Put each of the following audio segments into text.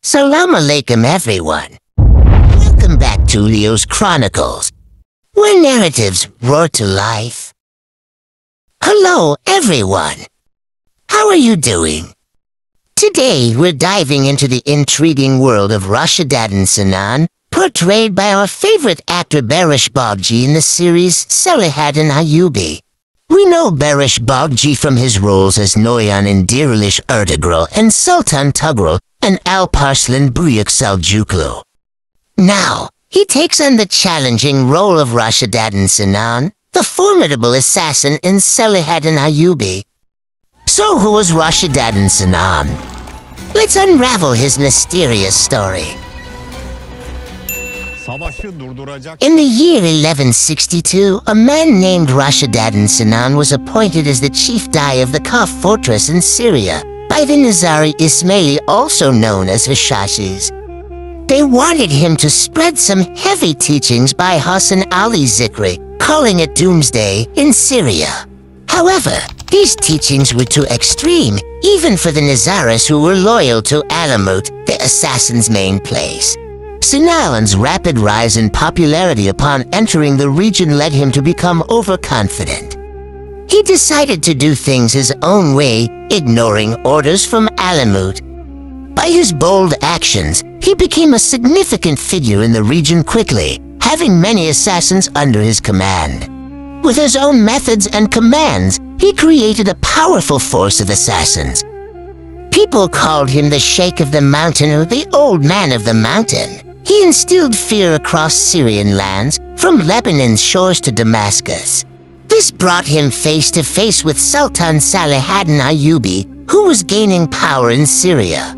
Salam alaikum everyone. Welcome back to Leo's Chronicles, where narratives roar to life. Hello everyone. How are you doing? Today we're diving into the intriguing world of Rashidaddin Sinan, portrayed by our favorite actor Baris Bagci in the series Selahaddin Eyyubi. We know Baris Bagci from his roles as Noyan in Dirilish Ertugrul and Sultan Tugrul and Alparslan Büyük Selçuklu. Now, he takes on the challenging role of Rashidaddin Sinan, the formidable assassin in Selahaddin Eyyubi. So who was Rashidaddin Sinan? Let's unravel his mysterious story. In the year 1162, a man named Rashidaddin Sinan was appointed as the chief Dai of the Kaf fortress in Syria by the Nizari Ismaili, also known as Hashashis. They wanted him to spread some heavy teachings by Hassan Ali Zikri, calling it Doomsday in Syria. However, these teachings were too extreme, even for the Nizaris who were loyal to Alamut, the assassin's main place. Sinan's rapid rise in popularity upon entering the region led him to become overconfident. He decided to do things his own way, ignoring orders from Alamut. By his bold actions, he became a significant figure in the region quickly, having many assassins under his command. With his own methods and commands, he created a powerful force of assassins. People called him the Sheikh of the Mountain or the Old Man of the Mountain. He instilled fear across Syrian lands, from Lebanon's shores to Damascus. This brought him face to face with Sultan Selahaddin Eyyubi, who was gaining power in Syria.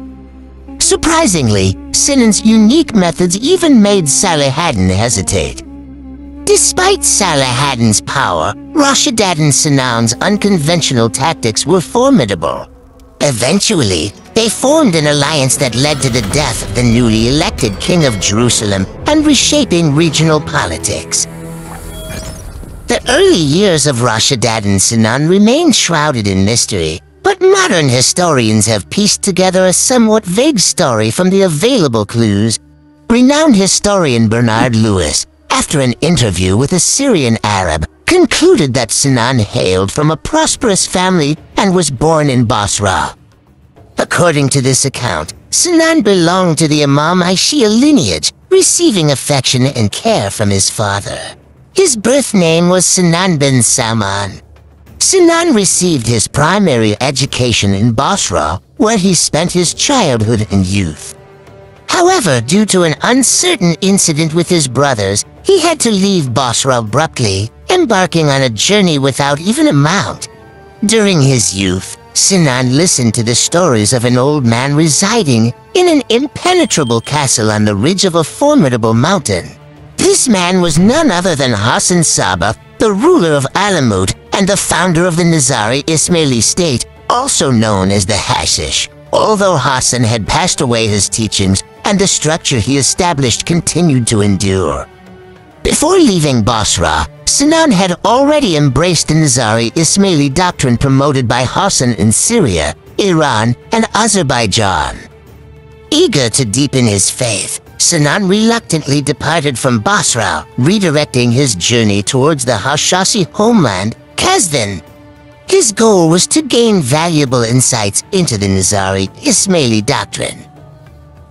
Surprisingly, Sinan's unique methods even made Selahaddin hesitate. Despite Selahaddin's power, Rashidaddin Sinan's unconventional tactics were formidable. Eventually, they formed an alliance that led to the death of the newly elected king of Jerusalem and reshaping regional politics. The early years of Rashidaddin Sinan remain shrouded in mystery, but modern historians have pieced together a somewhat vague story from the available clues. Renowned historian Bernard Lewis, after an interview with a Syrian Arab, concluded that Sinan hailed from a prosperous family and was born in Basra. According to this account, Sinan belonged to the Imam Shia lineage, receiving affection and care from his father. His birth name was Sinan bin Salman. Sinan received his primary education in Basra, where he spent his childhood and youth. However, due to an uncertain incident with his brothers, he had to leave Basra abruptly, embarking on a journey without even a mount. During his youth, Sinan listened to the stories of an old man residing in an impenetrable castle on the ridge of a formidable mountain. This man was none other than Hassan Sabah, the ruler of Alamut and the founder of the Nizari Ismaili state, also known as the Hashish. Although Hassan had passed away, his teachings and the structure he established continued to endure. Before leaving Basra, Sinan had already embraced the Nizari Ismaili doctrine promoted by Hassan in Syria, Iran, and Azerbaijan. Eager to deepen his faith, Sinan reluctantly departed from Basra, redirecting his journey towards the Hashashi homeland, Kazvin. His goal was to gain valuable insights into the Nizari Ismaili doctrine.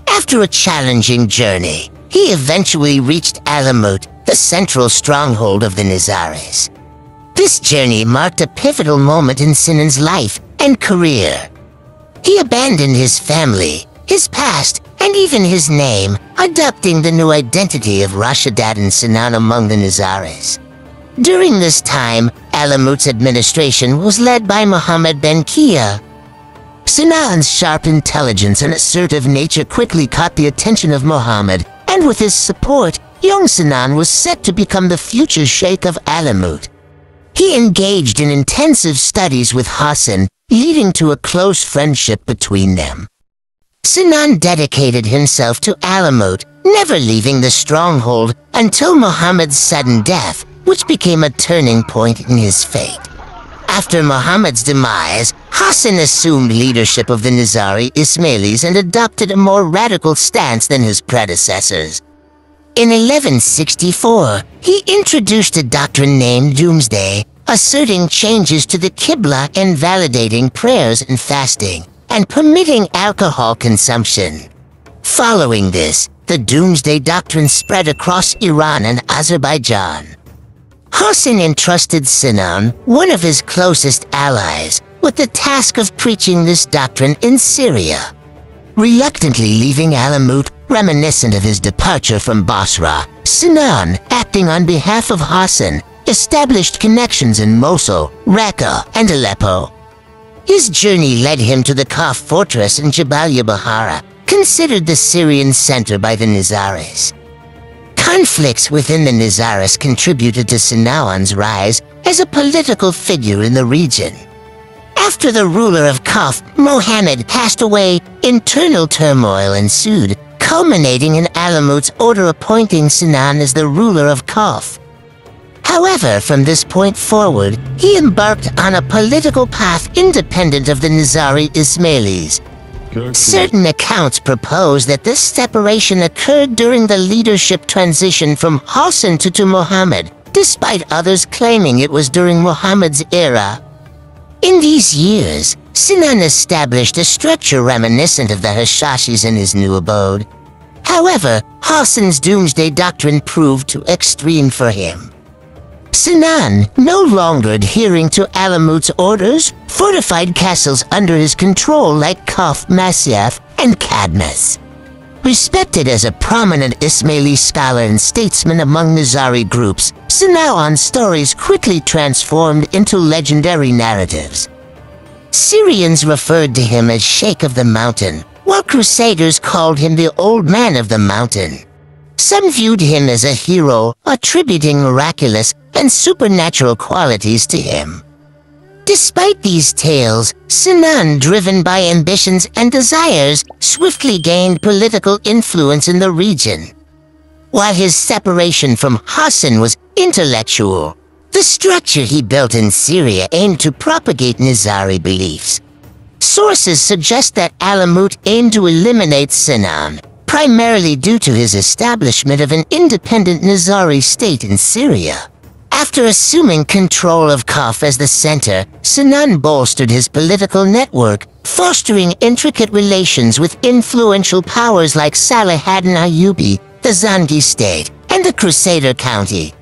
After a challenging journey, he eventually reached Alamut, the central stronghold of the Nizaris. This journey marked a pivotal moment in Sinan's life and career. He abandoned his family, his past, and even his name, adopting the new identity of Rashidaddin Sinan among the Nizaris. During this time, Alamut's administration was led by Muhammad ben Kia. Sinan's sharp intelligence and assertive nature quickly caught the attention of Muhammad, and with his support, young Sinan was set to become the future Sheikh of Alamut. He engaged in intensive studies with Hassan, leading to a close friendship between them. Sinan dedicated himself to Alamut, never leaving the stronghold until Muhammad's sudden death, which became a turning point in his fate. After Muhammad's demise, Hassan assumed leadership of the Nizari Ismailis and adopted a more radical stance than his predecessors. In 1164, he introduced a doctrine named Doomsday, asserting changes to the Qibla and validating prayers and fasting, and permitting alcohol consumption. Following this, the Doomsday Doctrine spread across Iran and Azerbaijan. Hassan entrusted Sinan, one of his closest allies, with the task of preaching this doctrine in Syria. Reluctantly leaving Alamut, reminiscent of his departure from Basra, Sinan, acting on behalf of Hassan, established connections in Mosul, Raqqa, and Aleppo. His journey led him to the Kaf fortress in Jabalia Bahara, considered the Syrian center by the Nizaris. Conflicts within the Nizaris contributed to Sinan's rise as a political figure in the region. After the ruler of Kaf, Muhammad, passed away, internal turmoil ensued, culminating in Alamut's order appointing Sinan as the ruler of Kaf. However, from this point forward, he embarked on a political path independent of the Nizari Ismailis. Certain accounts propose that this separation occurred during the leadership transition from Hassan to Muhammad, despite others claiming it was during Muhammad's era. In these years, Sinan established a structure reminiscent of the Hashashis in his new abode. However, Hassan's Doomsday Doctrine proved too extreme for him. Sinan, no longer adhering to Alamut's orders, fortified castles under his control like Kaf Masyaf and Cadmus. Respected as a prominent Ismaili scholar and statesman among Nizari groups, Sinan's stories quickly transformed into legendary narratives. Syrians referred to him as Sheikh of the Mountain, while Crusaders called him the Old Man of the Mountain. Some viewed him as a hero, attributing miraculous and supernatural qualities to him. Despite these tales, Sinan, driven by ambitions and desires, swiftly gained political influence in the region. While his separation from Hassan was intellectual, the structure he built in Syria aimed to propagate Nizari beliefs. Sources suggest that Alamut aimed to eliminate Sinan, primarily due to his establishment of an independent Nizari state in Syria. After assuming control of Kaf as the center, Sinan bolstered his political network, fostering intricate relations with influential powers like Selahaddin Eyyubi, the Zangi state, and the Crusader county.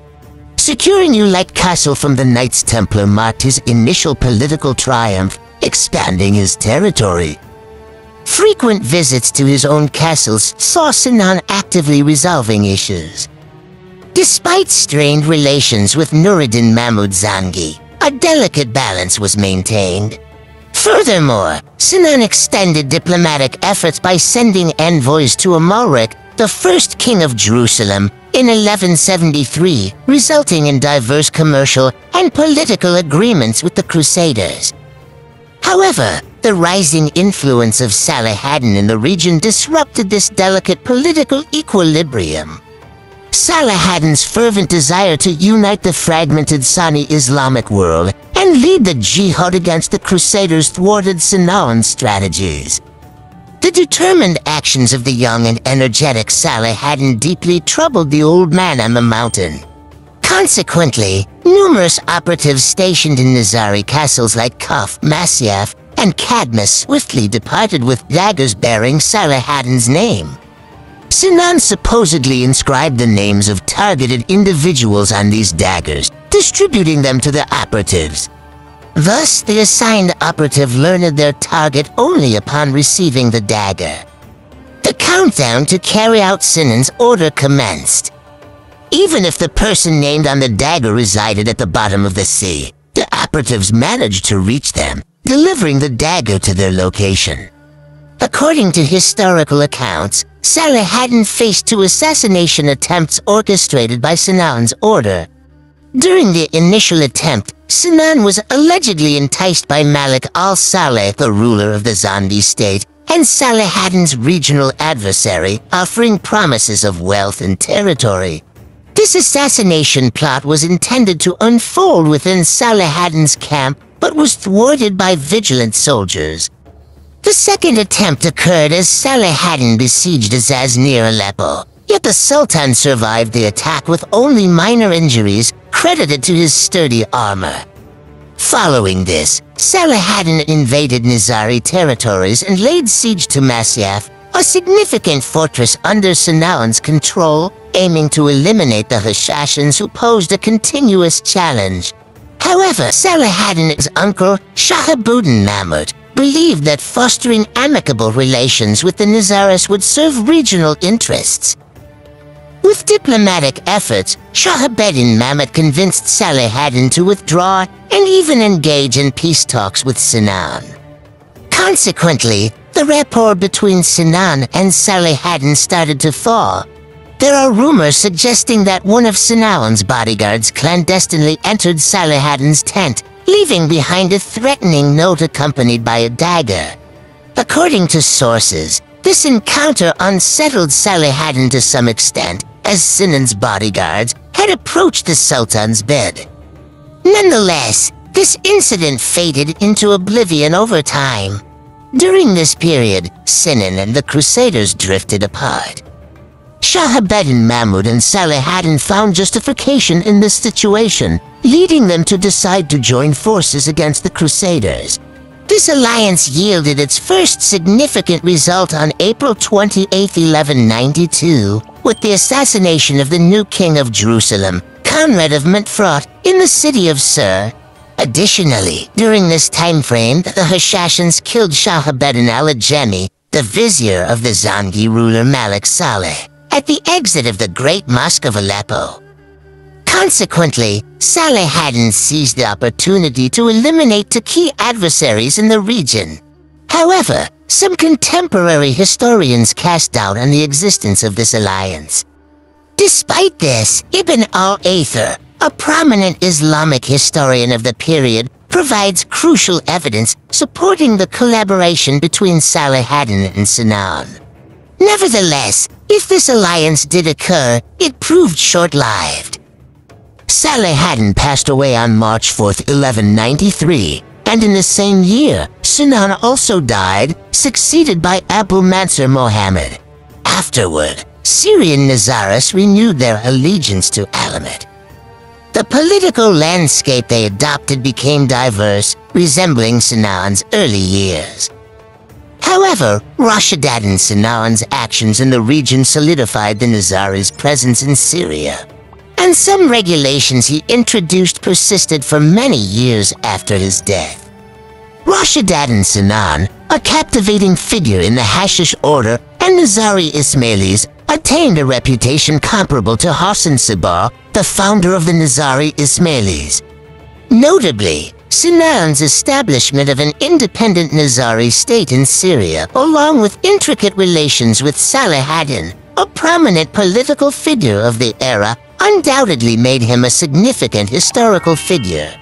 Securing Ulayt Castle from the Knights Templar marked his initial political triumph, expanding his territory. Frequent visits to his own castles saw Sinan actively resolving issues. Despite strained relations with Nuruddin Mahmud Zangi, a delicate balance was maintained. Furthermore, Sinan extended diplomatic efforts by sending envoys to Amalric, the first king of Jerusalem, in 1173, resulting in diverse commercial and political agreements with the Crusaders. However, the rising influence of Selahaddin in the region disrupted this delicate political equilibrium. Selahaddin's fervent desire to unite the fragmented Sunni Islamic world and lead the jihad against the Crusaders thwarted Sinan's strategies. The determined actions of the young and energetic Selahaddin deeply troubled the old man on the mountain. Consequently, numerous operatives stationed in Nizari castles like Kaf, Masyaf, and Cadmus swiftly departed with daggers bearing Selahaddin's name. Sinan supposedly inscribed the names of targeted individuals on these daggers, distributing them to the operatives. Thus, the assigned operative learned their target only upon receiving the dagger. The countdown to carry out Sinan's order commenced. Even if the person named on the dagger resided at the bottom of the sea, the operatives managed to reach them, delivering the dagger to their location. According to historical accounts, Selahaddin faced 2 assassination attempts orchestrated by Sinan's order. During the initial attempt, Sinan was allegedly enticed by Malik al-Saleh, the ruler of the Zandi state, and Selahaddin's regional adversary, offering promises of wealth and territory. This assassination plot was intended to unfold within Selahaddin's camp, but was thwarted by vigilant soldiers. The second attempt occurred as Selahaddin besieged Azaz near Aleppo, yet the Sultan survived the attack with only minor injuries credited to his sturdy armor. Following this, Selahaddin invaded Nizari territories and laid siege to Masyaf, a significant fortress under Sinan's control, aiming to eliminate the Hashashins who posed a continuous challenge. However, Selahaddin's uncle, Shahabuddin Mahmud, believed that fostering amicable relations with the Nizaris would serve regional interests. With diplomatic efforts, Shahabuddin Mahmud convinced Selahaddin to withdraw and even engage in peace talks with Sinan. Consequently, the rapport between Sinan and Selahaddin started to fall. There are rumors suggesting that one of Sinan's bodyguards clandestinely entered Selahaddin's tent, leaving behind a threatening note accompanied by a dagger. According to sources, this encounter unsettled Selahaddin to some extent, as Sinan's bodyguards had approached the Sultan's bed. Nonetheless, this incident faded into oblivion over time. During this period, Sinan and the Crusaders drifted apart. Shahabuddin Mahmud and Selahaddin found justification in this situation, leading them to decide to join forces against the Crusaders. This alliance yielded its first significant result on April 28, 1192, with the assassination of the new king of Jerusalem, Conrad of Montfort, in the city of Sur. Additionally, during this time frame, the Hashashins killed Shahabuddin al-Ajami, the vizier of the Zangi ruler Malik Saleh, at the exit of the Great Mosque of Aleppo. Consequently, Selahaddin seized the opportunity to eliminate two key adversaries in the region. However, some contemporary historians cast doubt on the existence of this alliance. Despite this, Ibn al-Athir, a prominent Islamic historian of the period, provides crucial evidence supporting the collaboration between Selahaddin and Sinan. Nevertheless, if this alliance did occur, it proved short-lived. Selahaddin passed away on March 4, 1193, and in the same year, Sinan also died, succeeded by Abu Mansur Muhammad. Afterward, Syrian Nizaris renewed their allegiance to Alamut. The political landscape they adopted became diverse, resembling Sinan's early years. However, Rashidaddin Sinan's actions in the region solidified the Nizari's presence in Syria, and some regulations he introduced persisted for many years after his death. Rashidaddin Sinan, a captivating figure in the Hashish order and Nizari Ismailis, attained a reputation comparable to Hassan Sabbah, the founder of the Nizari Ismailis. Notably, Sinan's establishment of an independent Nizari state in Syria, along with intricate relations with Selahaddin, a prominent political figure of the era, undoubtedly made him a significant historical figure.